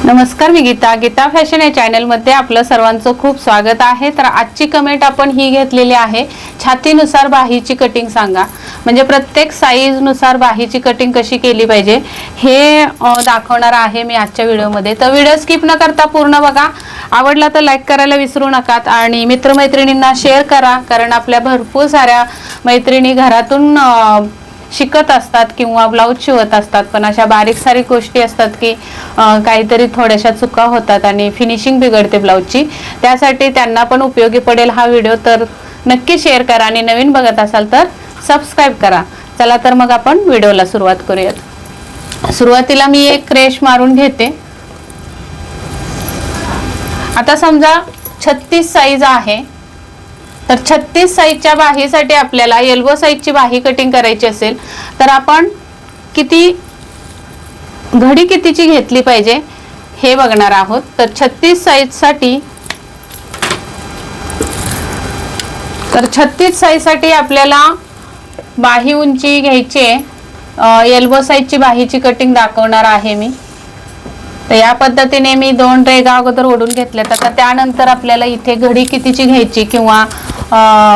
नमस्कार, मी गीता फॅशन या चॅनल मध्ये आपलं सर्वांचं खूप स्वागत आहे। तर आजची कमेंट आपण ही घेतलेली आहे, छातीनुसार बाहीची कटिंग सांगा। म्हणजे प्रत्येक साईज नुसार बाहीची कटिंग कशी केली पाहिजे हे दाखवणार आहे मी आजच्या व्हिडिओमध्ये। तर व्हिडिओ स्किप न करता पूर्ण बघा। आवडला तर लाईक करायला विसरू नका आणि मित्रमैत्रिणींना शेअर करा, कारण आपल्या भरपूर साऱ्या मैत्रिणी घरातून शिकत असतात किंवा ब्लाउज शिवत असतात, पण अशा बारीक सारी गोष्टी असतात की काहीतरी थोड्याशा चुका होतात आणि फिनिशिंग बिघडते ब्लाउजची। त्यासाठी त्यांना पण उपयोगी पडेल हा व्हिडिओ, तर नक्की शेअर करा आणि नवीन बघत असाल तर सबस्क्राइब करा। चला तर मग आपण व्हिडिओला सुरुवात करूयात। सुरुवातीला मी एक क्रेश मारून घेते। आता समजा 36 साईज आहे, तर 36 साईजच्या बाहीसाठी आपल्याला एल्बो साईजची बाही कटिंग करायची असेल तर आपण घडी कितीची घेतली पाहिजे हे बघणार आहोत। तर 36 साईजसाठी आपल्याला बाही उंची घ्यायची आहे। एल्बो साईजची बाहीची कटिंग दाखवणार आहे मी। तर या पद्धतीने मी 2 रेघा अगोदर ओढून घेतल्यात। आता त्यानंतर आपल्याला इथे घडी कितीची घ्यायची किंवा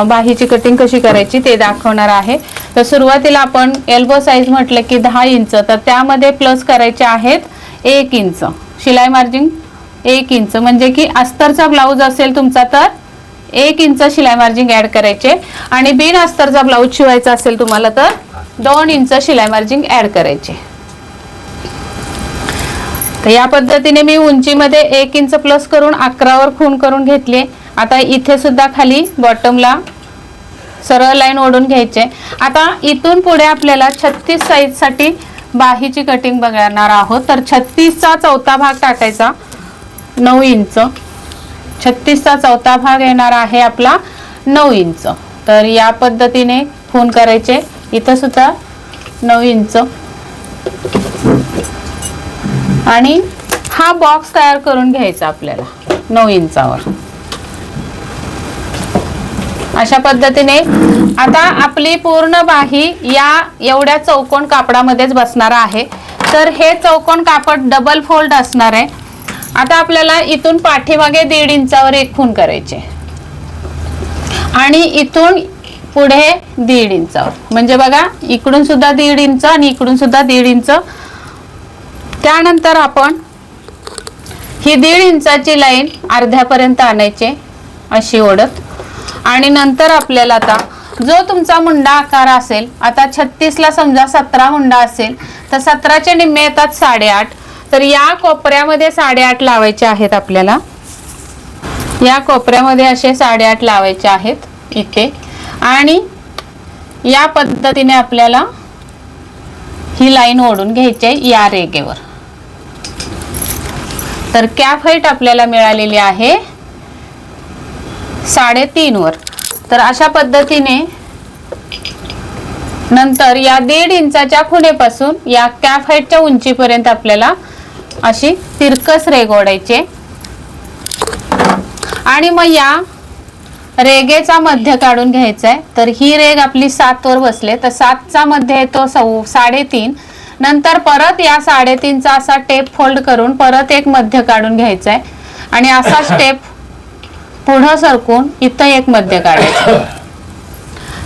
बाहीची कटिंग कशी करायची ते दाखवणार आहे। तर सुरुवातीला आपण एल्बो साईज म्हटलं की 10 इंच, तर त्यामध्ये प्लस करायचे आहेत 1 इंच शिलाई मार्जिन। 1 इंच म्हणजे की अस्तरचा ब्लाउज असेल तुमचा तर 1 इंच शिलाई मार्जिन ऍड करायचे, आणि बिन अस्तरचा ब्लाउज शिवायचा असेल तुम्हाला तर 2 इंच शिलाई मार्जिन ऍड करायचे। तर या पद्धतीने मी उंचीमध्ये 1 इंच प्लस करून 11 वर खूण करून घेतली। आता इथे सुद्धा खाली बॉटमला सरळ लाईन ओढून घ्यायचे। आता इथून पुढे आपल्याला 36 साईज साठी बाहीची कटिंग बघणार आहोत। तर 36 चा चौथा भाग टाकायचा 9 इंच। 36 चा चौथा भाग येणार आहे आपला 9 इंच। तर या पद्धतीने खूण करायचे। इथं सुद्धा 9 इंच आणि हा बॉक्स तयार करून घ्यायचा आपल्याला 9 इंचावर। अशा पद्धतीने आता आपली पूर्ण बाही या एवढ्या चौकोन कापडामध्येच बसणार आहे। तर हे चौकोन कापड डबल फोल्ड असणार आहे। आता आपल्याला इथून पाठीमागे 1.5 इंचावर एक खूण करायचे आणि इथून पुढे 1.5 इंचावर, म्हणजे बघा इकडून सुद्धा 1.5 इंच आणि इकडून सुद्धा 1.5 इंच। त्यानंतर आपण ही 1.5 इंचाची लाईन अर्ध्यापर्यंत आणायचे अशी ओढत, आणि नंतर आपल्याला आता जो तुमचा मुंडा आकार असेल, आता 36 ला समजा 17 मुंडा असेल तर 17चे निम्मे येतात 8.5। तर या कोपऱ्यामध्ये 8.5 लावायचे आहेत आपल्याला। या कोपऱ्यामध्ये असे 8.5 लावायचे आहेत इथे, आणि या पद्धतीने आपल्याला ही लाईन ओढून घ्यायची आहे या रेघेवर। तर कॅप हाईट आपल्याला मिळालेली आहे 3.5 वर। तर अशा पद्धतीने नंतर या 1.5 इंचाच्या खुणेपासून या कॅप हाईटच्या उंचीपर्यंत आपल्याला अशी तिरकस रेघ ओढायची, आणि मग या रेघेचा मध्य काढून घ्यायचा आहे। तर ही रेघ आपली 7 वर बसले, तर 7 चा मध्य येतो 3.5। नंतर परत या 3.5 चा असा टेप फोल्ड करून परत एक मध्य काढून घ्यायचा आहे, आणि असा स्टेप पुढे सरकून इथं एक मध्य काढायचं।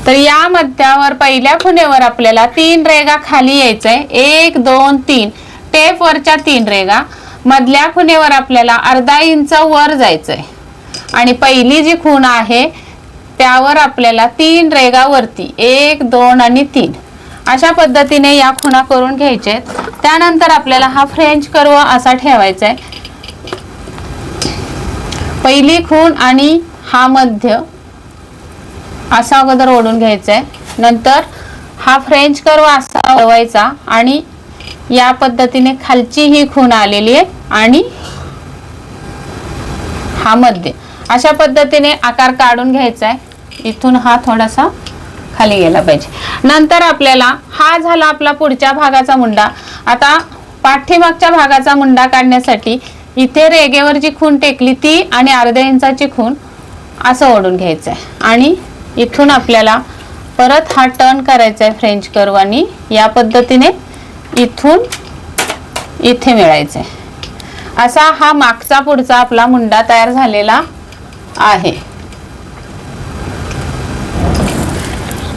तर या मध्यावर पहिल्या खुणेवर आपल्याला 3 रेघा खाली यायचंय, 1 2 3 टेप वरच्या 3 रेघा। मधल्या खुणेवर आपल्याला अर्धा इंच वर जायचंय, आणि पहिली जी खूण आहे त्यावर आपल्याला 3 रेघा वरती 1 2 आणि 3 अशा पद्धतीने या खुणा करून घ्यायचे। त्यानंतर आपल्याला हा फ्रेंच कर्व असा ठेवायचा आहे। पहिली खूण आणि हा मध्य असा अगोदर ओढून घ्यायचा आहे, नंतर हा फ्रेंच कर्व असा वळवायचा, आणि या पद्धतीने खालची ही खूण आलेली आहे आणि हा मध्य अशा पद्धतीने आकार काढून घ्यायचा आहे। इथून हा थोडासा खाली गेला पाहिजे। नंतर आपल्याला हा झाला आपला पुढच्या भागाचा मुंडा। आता पाठीमागच्या भागाचा मुंडा काढण्यासाठी इथे रेघेवर जी खूण टेकली ती आणि अर्ध्या इंचाची खूण असं ओढून घ्यायचं आहे, आणि इथून आपल्याला परत हा टर्न करायचा आहे फ्रेंच कर्व, आणि या पद्धतीने इथून इथे मिळायचं आहे। असा हा मागचा पुढचा आपला मुंडा तयार झालेला आहे.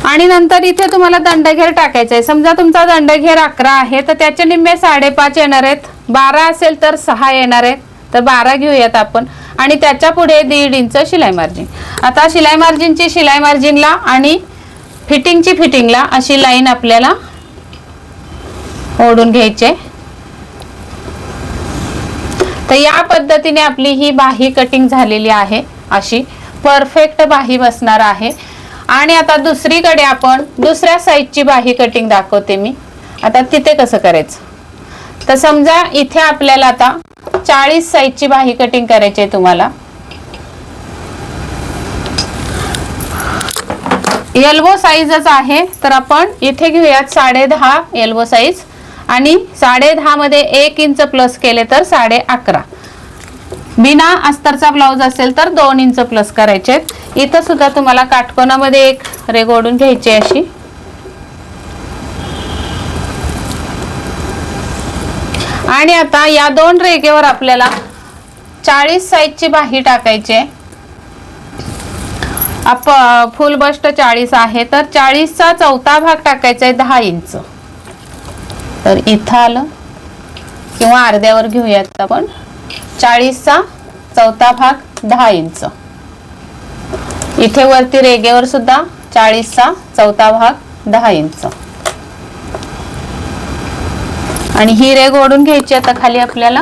आणि नंतर इथे तुम्हाला दंडघेर टाकायचा आहे. समजा तुमचा दंडघेर 11 आहे तर त्याचे निम्मे 5.5 येणार आहेत. 12 असेल तर 6 येणार आहेत, तर 12 घेऊयात आपण. आणि त्याच्या पुढे 1.5 इंच शिलाई मार्जिन. आता शिलाई मार्जिनची शिलाई मार्जिनला आणि फिटिंगची फिटिंगला अशी लाईन आपल्याला ओढून घ्यायची. तर या पद्धतीने आपली ही बाही कटिंग झालेली आहे. अशी परफेक्ट बाही बसणार आहे. आणि आता दुसरीकडे आपण दुसऱ्या साईजची बाही कटिंग दाखवते मी. आता तिथे कसं करायचं, तर समजा इथे आपल्याला आता 40 साईजची बाही कटिंग करायची आहे तुम्हाला. एल्बो साईजच आहे, तर आपण इथे घेऊयात 10.5 एल्बो साईज. आणि 10.5 मध्ये 1 इंच प्लस केले तर 11.5. बिना अस्तरचा ब्लाउज असेल तर 2 इंच प्लस करायचे. इथं सुद्धा तुम्हाला काटकोनामध्ये एक रेघ ओढून घ्यायची अशी. आणि आता या 2 रेघेवर आपल्याला 40 साईजची बाही टाकायची आहे. फुल बस्ट 40 आहे, तर 40चा चौथा भाग टाकायचा आहे 10 इंच. तर इथं आलं किंवा अर्ध्यावर घेऊयात आपण. 40चा चौथा भाग 10 इंच. इथे वरती रेघेवर सुद्धा 40चा चौथा भाग 10 इंच. आणि ही रेघ ओढून घ्यायची आता खाली आपल्याला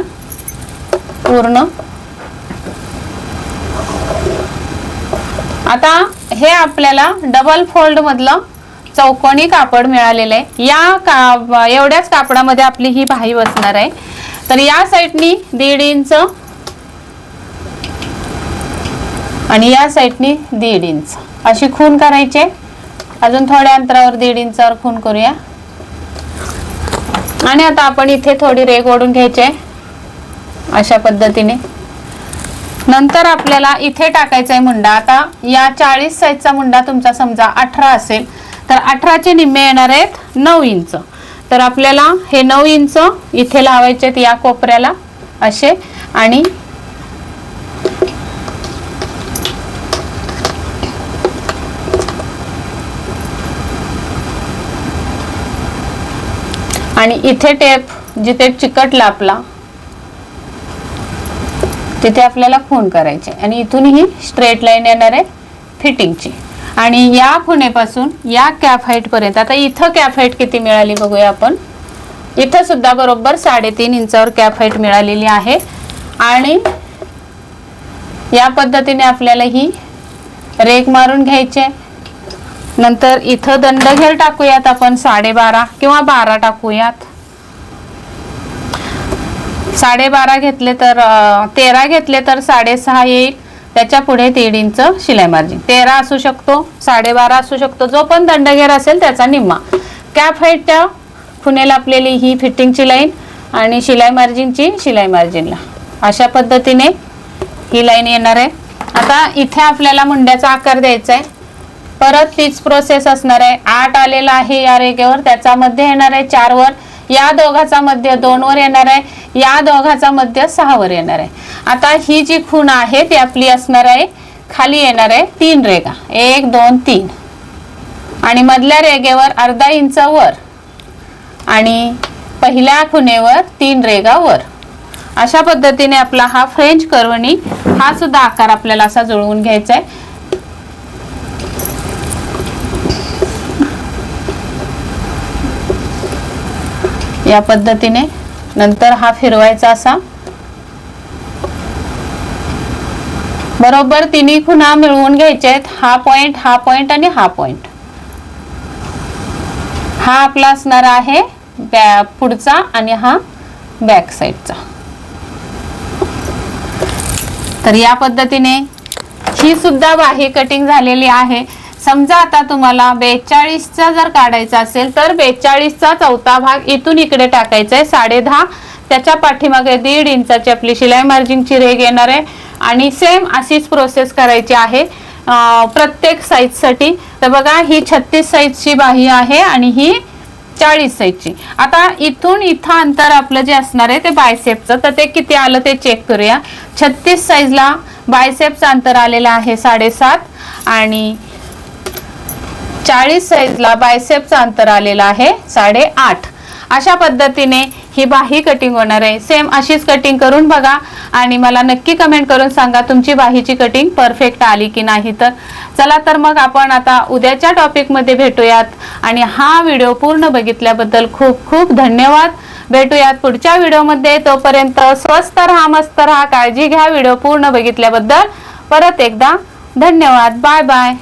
पूर्ण. आता हे आपल्याला डबल फोल्ड मधलं चौकोनी कापड मिळालेलं आहे. एवढ्याच कापडामध्ये आपली ही बाही बसणार आहे. तर या साईडनी 1.5 इंच आणि या साईडनी 1.5 इंच अशी खून करायचे. अजून थोड्या अंतरावर 1.5 इंचावर खून करूया. आणि आता आपण इथे थोडी रेघ ओढून घ्यायची अशा पद्धतीने. नंतर आपल्याला इथे टाकायचा आहे मुंडा. आता या 40 साईजचा मुंडा तुमचा समजा 18 असेल तर 18चे निम्मे येणार आहेत 9 इंच. तर आपल्याला हे 9 इंच इथे लावायचे या कोपऱ्याला असे. आणि इथे टेप जिथे चिकटला आपला तिथे आपल्याला खून करायचे. आणि इथून ही स्ट्रेट लाईन येणार आहे फिटिंगची. आणि या खुणेपासून या कॅप हाईट पर्यंत. आता इथं कॅप हाईट किती मिळाली बघूया आपण. इथं सुद्धा बरोबर 3.5 इंचावर कॅप हाईट मिळालेली आहे. आणि या पद्धतीने आपल्याला ही रेघ मारून घ्यायची. नंतर इथं दंडघेर टाकूयात आपण 12.5 किंवा 12 टाकूयात. 12.5 घेतले तर 13 घेतले तर 6.5 येईल. त्याच्या पुढे 1.5 इंच शिलाई मार्जिन. 13 असू शकतो, 12.5 असू शकतो. जो पण दंडघेर असेल त्याचा निम्मा. कॅप हाईटच्या खुणेला आपल्याला ही फिटिंगची लाईन आणि शिलाई मार्जिनची शिलाई मार्जिनला अशा पद्धतीने ही लाईन येणार आहे. आता इथे आपल्याला मुंड्याचा आकार द्यायचा आहे. परत तीच प्रोसेस असणार आहे. 8 आलेला आहे या रेघेवर, त्याचा मध्य येणार आहे 4 वर. या दोघाचा मध्य 2 वर येणार आहे. या दोघाचा मध्य 6 वर येणार आहे. आता ही जी खूण आहे ती आपली असणार आहे खाली येणार आहे 3 रेघा 1 2 3. आणि मधल्या रेघेवर अर्धा इंच वर आणि पहिल्या खुणेवर 3 रेघा वर. अशा पद्धतीने आपला हा फ्रेंच कर्वनी हा सुद्धा आकार आपल्याला असा जुळवून घ्यायचा आहे. या पद्धतीने नंतर हा फिरवायचा असा. बरोबर तिन्ही खुणा मिळवून घ्यायचे आहेत. हा पॉइंट आणि हा पॉइंट. हा आपला असणार आहे पुढचा आणि हा बॅक साइडचा. तर या पद्धतीने ही सुद्धा बाही कटिंग झालेली आहे. समजा आता तुम्हाला 42चा जर काढायचा असेल तर 42चा चौथा भाग इथून इकडे टाकायचा आहे 10.5. त्याच्या पाठीमागे 1.5 इंचाची आपली शिलाई मार्जिनची रेघ येणार आहे. आणि सेम अशीच प्रोसेस करायची आहे प्रत्येक साईजसाठी. तर बघा ही 36 साईजची बाही आहे आणि ही 40 साईजची. आता इथून इथं अंतर आपलं जे असणार आहे ते बायसेपचं, तर ते किती आलं ते चेक करूया. 36 साईजला बायसेपचं अंतर आलेलं आहे 7.5 आणि 40 साईजला बायसेपचं अंतर आलेलं आहे 8.5. अशा पद्धतीने ही बाही कटिंग होणार आहे. सेम अशीच कटिंग करून बघा आणि मला नक्की कमेंट करून सांगा तुमची बाहीची कटिंग परफेक्ट आली की नाही. तर चला तर मग आपण आता उद्याच्या टॉपिकमध्ये भेटूयात आणि हा व्हिडिओ पूर्ण बघितल्याबद्दल खूप खूप धन्यवाद. भेटूयात पुढच्या व्हिडिओमध्ये. तोपर्यंत स्वस्त राहा, मस्त राहा, काळजी घ्या. व्हिडिओ पूर्ण बघितल्याबद्दल परत एकदा धन्यवाद. Bye bye.